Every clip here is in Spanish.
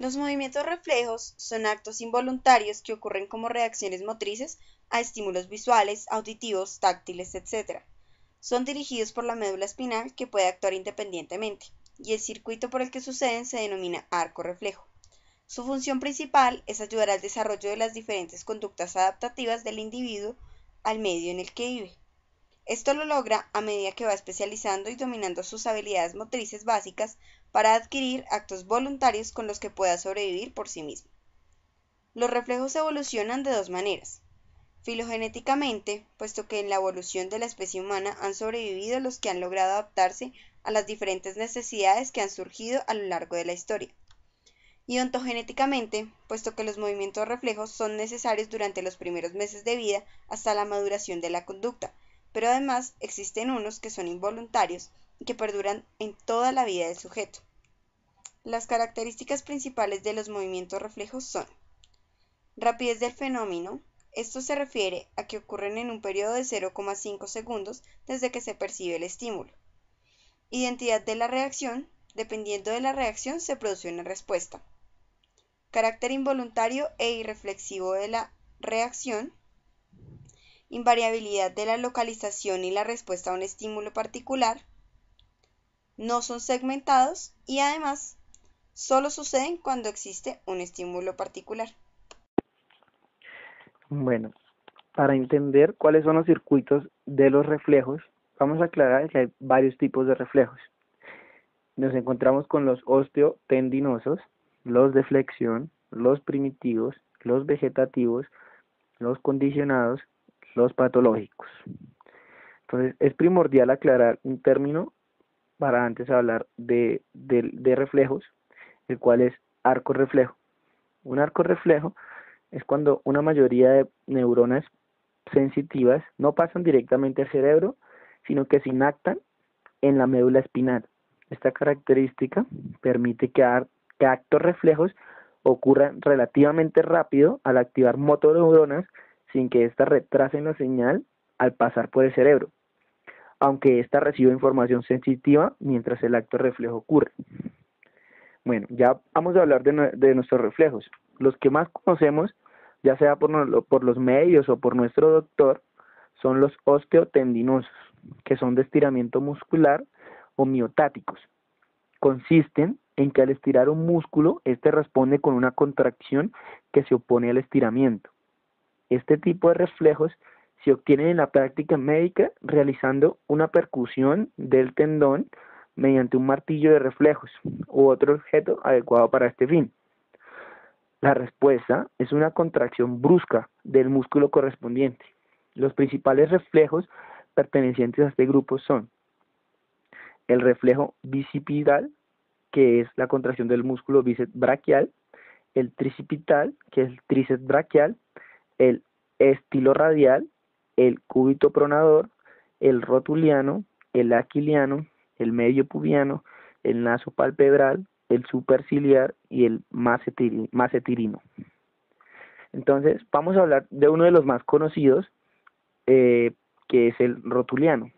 Los movimientos reflejos son actos involuntarios que ocurren como reacciones motrices a estímulos visuales, auditivos, táctiles, etc. Son dirigidos por la médula espinal que puede actuar independientemente, y el circuito por el que suceden se denomina arco reflejo. Su función principal es ayudar al desarrollo de las diferentes conductas adaptativas del individuo al medio en el que vive. Esto lo logra a medida que va especializando y dominando sus habilidades motrices básicas para adquirir actos voluntarios con los que pueda sobrevivir por sí mismo. Los reflejos evolucionan de dos maneras. Filogenéticamente, puesto que en la evolución de la especie humana han sobrevivido los que han logrado adaptarse a las diferentes necesidades que han surgido a lo largo de la historia. Y ontogenéticamente, puesto que los movimientos reflejos son necesarios durante los primeros meses de vida hasta la maduración de la conducta, pero además existen unos que son involuntarios y que perduran en toda la vida del sujeto. Las características principales de los movimientos reflejos son: rapidez del fenómeno. Esto se refiere a que ocurren en un periodo de 0,5 segundos desde que se percibe el estímulo. Identidad de la reacción. Dependiendo de la reacción se produce una respuesta. Carácter involuntario e irreflexivo de la reacción. Invariabilidad de la localización y la respuesta a un estímulo particular. No son segmentados y además solo suceden cuando existe un estímulo particular. Bueno, para entender cuáles son los circuitos de los reflejos, vamos a aclarar que hay varios tipos de reflejos. Nos encontramos con los osteotendinosos, los de flexión, los primitivos, los vegetativos, los condicionados, los patológicos. Entonces, es primordial aclarar un término para antes hablar de reflejos, el cual es arco reflejo. Un arco reflejo es cuando una mayoría de neuronas sensitivas no pasan directamente al cerebro, sino que se inactan en la médula espinal. Esta característica permite que actos reflejos ocurran relativamente rápido al activar motoneuronas sin que éstas retrasen la señal al pasar por el cerebro, aunque ésta recibe información sensitiva mientras el acto reflejo ocurre. Bueno, ya vamos a hablar de nuestros reflejos. Los que más conocemos, ya sea por los medios o por nuestro doctor, son los osteotendinosos, que son de estiramiento muscular o miotáticos. Consisten en que al estirar un músculo, este responde con una contracción que se opone al estiramiento. Este tipo de reflejos se obtienen en la práctica médica realizando una percusión del tendón mediante un martillo de reflejos u otro objeto adecuado para este fin. La respuesta es una contracción brusca del músculo correspondiente. Los principales reflejos pertenecientes a este grupo son el reflejo bicipital, que es la contracción del músculo bíceps braquial, el tricipital, que es el tríceps braquial, el estiloradial, el cúbito pronador, el rotuliano, el aquiliano, el medio pubiano, el nasopalpebral, el superciliar y el macetirino. Entonces, vamos a hablar de uno de los más conocidos, que es el rotuliano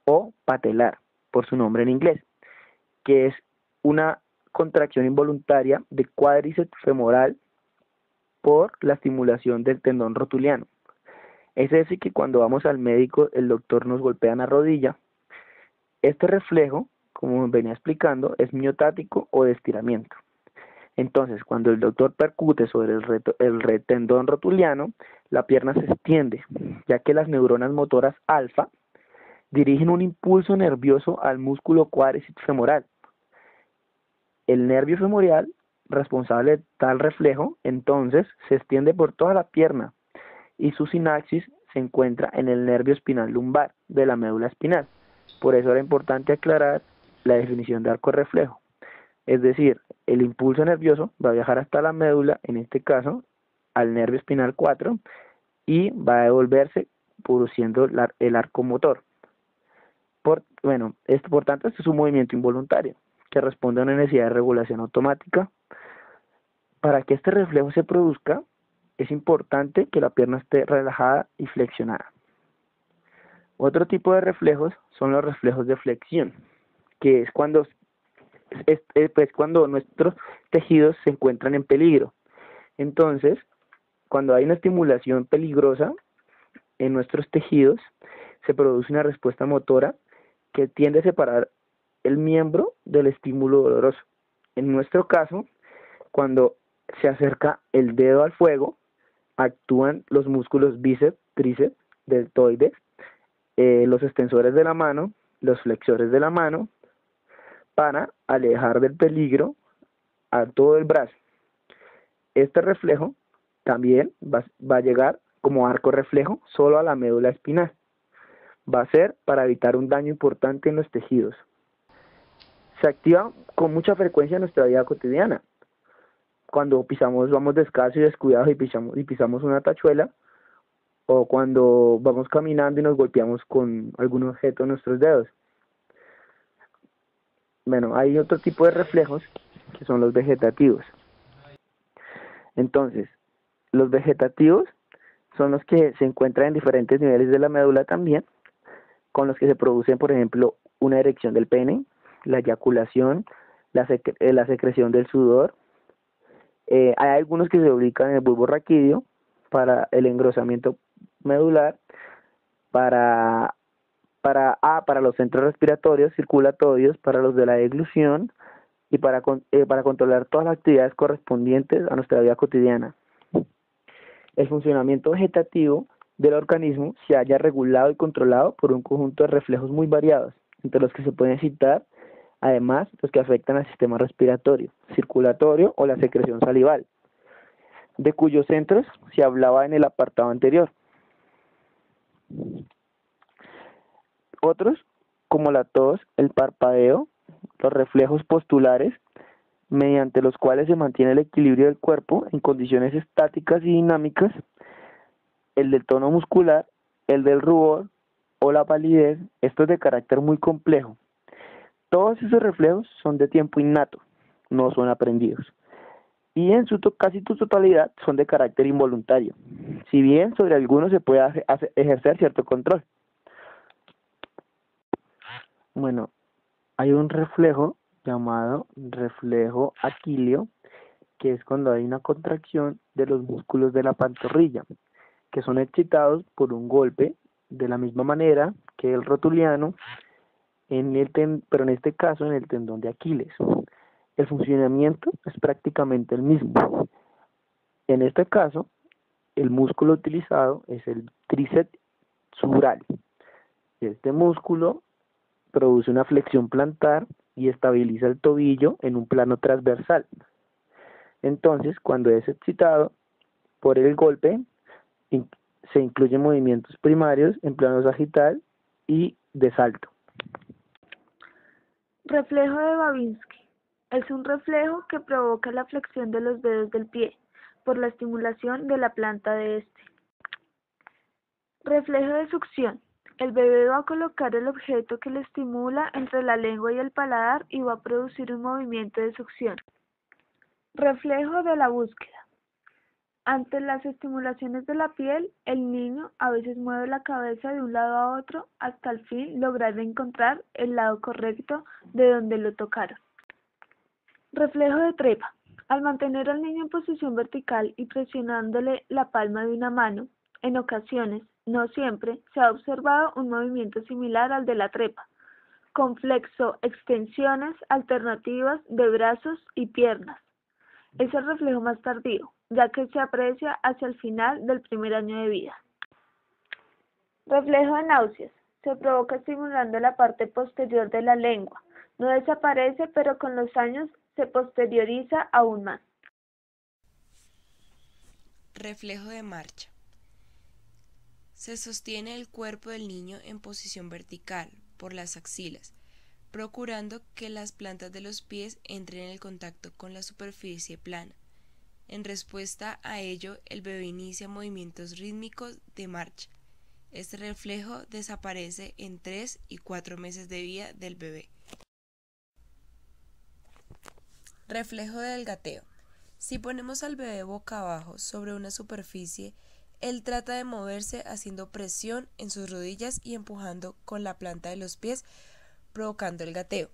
o patelar, por su nombre en inglés, que es una contracción involuntaria de cuádriceps femoral por la estimulación del tendón rotuliano. Es decir, que cuando vamos al médico, el doctor nos golpea en la rodilla. Este reflejo, como venía explicando, es miotático o de estiramiento. Entonces, cuando el doctor percute sobre el tendón rotuliano, la pierna se extiende, ya que las neuronas motoras alfa dirigen un impulso nervioso al músculo cuádriceps femoral. El nervio femoral, responsable de tal reflejo, entonces se extiende por toda la pierna y su sinaxis se encuentra en el nervio espinal lumbar de la médula espinal. Por eso era importante aclarar la definición de arco reflejo. Es decir, el impulso nervioso va a viajar hasta la médula, en este caso, al nervio espinal 4, y va a devolverse produciendo el arco motor. Por tanto, este es un movimiento involuntario que responde a una necesidad de regulación automática. Para que este reflejo se produzca, es importante que la pierna esté relajada y flexionada. Otro tipo de reflejos son los reflejos de flexión, que es cuando pues cuando nuestros tejidos se encuentran en peligro. Entonces, cuando hay una estimulación peligrosa en nuestros tejidos, se produce una respuesta motora que tiende a separar el miembro del estímulo doloroso. En nuestro caso, cuando se acerca el dedo al fuego, actúan los músculos bíceps, tríceps, deltoides, los extensores de la mano, los flexores de la mano, para alejar del peligro a todo el brazo. Este reflejo también va a llegar como arco reflejo solo a la médula espinal. Va a ser para evitar un daño importante en los tejidos. Se activa con mucha frecuencia en nuestra vida cotidiana. Cuando vamos descalzos y descuidados y pisamos una tachuela, o cuando vamos caminando y nos golpeamos con algún objeto en nuestros dedos. Bueno, hay otro tipo de reflejos que son los vegetativos. Entonces, los vegetativos son los que se encuentran en diferentes niveles de la médula también, con los que se producen, por ejemplo, una erección del pene, la eyaculación, la secreción del sudor. Hay algunos que se ubican en el bulbo raquídeo para el engrosamiento medular, para los centros respiratorios, circulatorios, para los de la deglución y para controlar todas las actividades correspondientes a nuestra vida cotidiana. El funcionamiento vegetativo del organismo se halla regulado y controlado por un conjunto de reflejos muy variados, entre los que se pueden citar, además, los que afectan al sistema respiratorio, circulatorio o la secreción salival, de cuyos centros se hablaba en el apartado anterior. Otros, como la tos, el parpadeo, los reflejos postulares, mediante los cuales se mantiene el equilibrio del cuerpo en condiciones estáticas y dinámicas, el del tono muscular, el del rubor o la palidez, esto es de carácter muy complejo. Todos esos reflejos son de tiempo innato, no son aprendidos. Y en casi su totalidad son de carácter involuntario, si bien sobre algunos se puede ejercer cierto control. Bueno, hay un reflejo llamado reflejo aquileo, que es cuando hay una contracción de los músculos de la pantorrilla, que son excitados por un golpe de la misma manera que el rotuliano, pero en este caso en el tendón de Aquiles. El funcionamiento es prácticamente el mismo. En este caso, el músculo utilizado es el tríceps sural. Este músculo produce una flexión plantar y estabiliza el tobillo en un plano transversal. Entonces, cuando es excitado por el golpe, se incluyen movimientos primarios en plano sagital y de salto. Reflejo de Babinski. Es un reflejo que provoca la flexión de los dedos del pie por la estimulación de la planta de este. Reflejo de succión. El bebé va a colocar el objeto que le estimula entre la lengua y el paladar y va a producir un movimiento de succión. Reflejo de la búsqueda. Ante las estimulaciones de la piel, el niño a veces mueve la cabeza de un lado a otro hasta al fin lograr encontrar el lado correcto de donde lo tocaron. Reflejo de trepa. Al mantener al niño en posición vertical y presionándole la palma de una mano, en ocasiones, no siempre, se ha observado un movimiento similar al de la trepa, con flexo-extensiones alternativas de brazos y piernas. Es el reflejo más tardío, ya que se aprecia hacia el final del primer año de vida. Reflejo de náuseas. Se provoca estimulando la parte posterior de la lengua. No desaparece, pero con los años se posterioriza aún más. Reflejo de marcha. Se sostiene el cuerpo del niño en posición vertical por las axilas, procurando que las plantas de los pies entren en contacto con la superficie plana. En respuesta a ello, el bebé inicia movimientos rítmicos de marcha. Este reflejo desaparece en 3 y 4 meses de vida del bebé. Reflejo del gateo. Si ponemos al bebé boca abajo sobre una superficie, él trata de moverse haciendo presión en sus rodillas y empujando con la planta de los pies, provocando el gateo.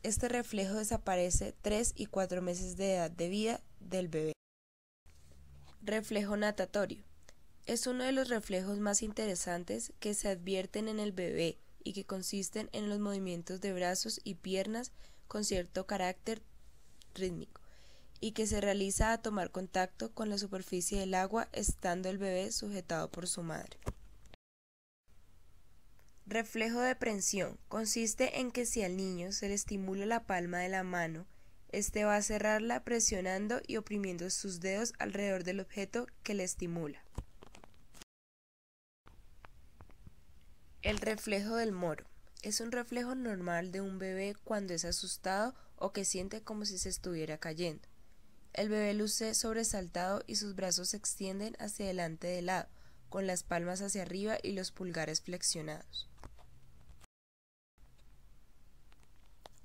este reflejo desaparece 3 y 4 meses de edad de vida del bebé. Reflejo natatorio. Es uno de los reflejos más interesantes que se advierten en el bebé y que consisten en los movimientos de brazos y piernas con cierto carácter rítmico y que se realiza a tomar contacto con la superficie del agua estando el bebé sujetado por su madre. Reflejo de prensión consiste en que si al niño se le estimula la palma de la mano, éste va a cerrarla presionando y oprimiendo sus dedos alrededor del objeto que le estimula. El reflejo del moro es un reflejo normal de un bebé cuando es asustado o que siente como si se estuviera cayendo. El bebé luce sobresaltado y sus brazos se extienden hacia adelante de lado, con las palmas hacia arriba y los pulgares flexionados.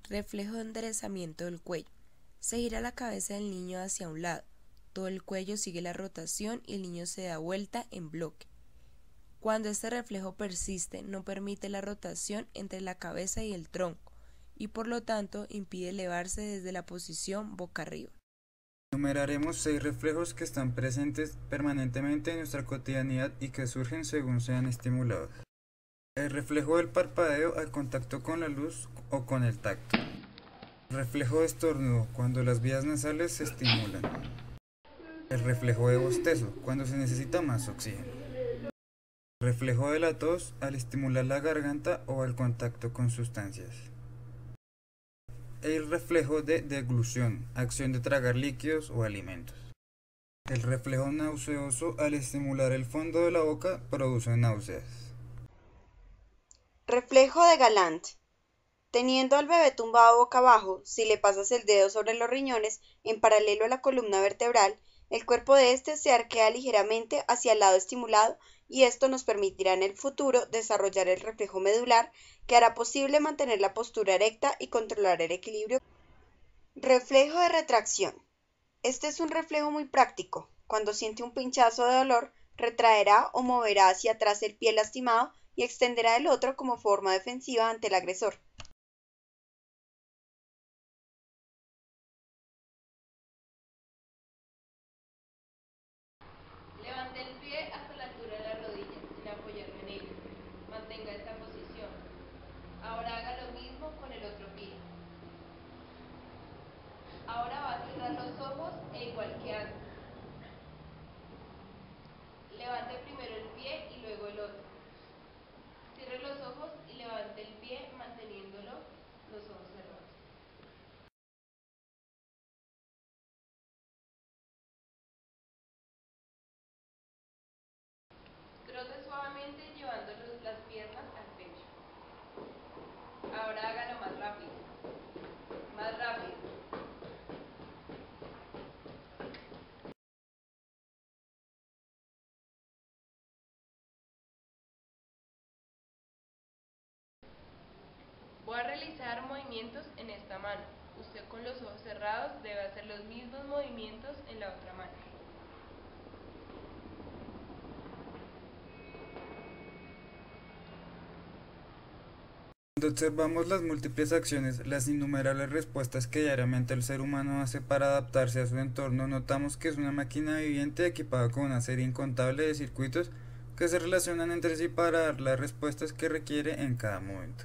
Reflejo de enderezamiento del cuello. Se gira la cabeza del niño hacia un lado, todo el cuello sigue la rotación y el niño se da vuelta en bloque. Cuando este reflejo persiste, no permite la rotación entre la cabeza y el tronco, y por lo tanto impide elevarse desde la posición boca arriba. Enumeraremos 6 reflejos que están presentes permanentemente en nuestra cotidianidad y que surgen según sean estimulados. El reflejo del parpadeo al contacto con la luz o con el tacto. El reflejo de estornudo cuando las vías nasales se estimulan. El reflejo de bostezo cuando se necesita más oxígeno. El reflejo de la tos al estimular la garganta o al contacto con sustancias. El reflejo de deglución, acción de tragar líquidos o alimentos. El reflejo nauseoso al estimular el fondo de la boca produce náuseas. Reflejo de Galant. Teniendo al bebé tumbado boca abajo, si le pasas el dedo sobre los riñones en paralelo a la columna vertebral, el cuerpo de éste se arquea ligeramente hacia el lado estimulado y esto nos permitirá en el futuro desarrollar el reflejo medular que hará posible mantener la postura erecta y controlar el equilibrio. Reflejo de retracción. Este es un reflejo muy práctico. Cuando siente un pinchazo de dolor, retraerá o moverá hacia atrás el pie lastimado y extenderá el otro como forma defensiva ante el agresor. Levante el pie hasta la altura de la rodilla, sin apoyarlo en ello. Mantenga esta posición. Ahora haga lo mismo con el otro pie. Ahora va a cerrar los ojos e igual que antes. Levante primero el pie y luego el otro. Cierre los ojos y levante el pie manteniéndolo los ojos cerrados. Trote suavemente llevando las piernas al pecho. Ahora hágalo más rápido. Más rápido. Voy a realizar movimientos en esta mano. Usted con los ojos cerrados debe hacer los mismos movimientos en la otra mano. Cuando observamos las múltiples acciones, las innumerables respuestas que diariamente el ser humano hace para adaptarse a su entorno, notamos que es una máquina viviente equipada con una serie incontable de circuitos que se relacionan entre sí para dar las respuestas que requiere en cada momento.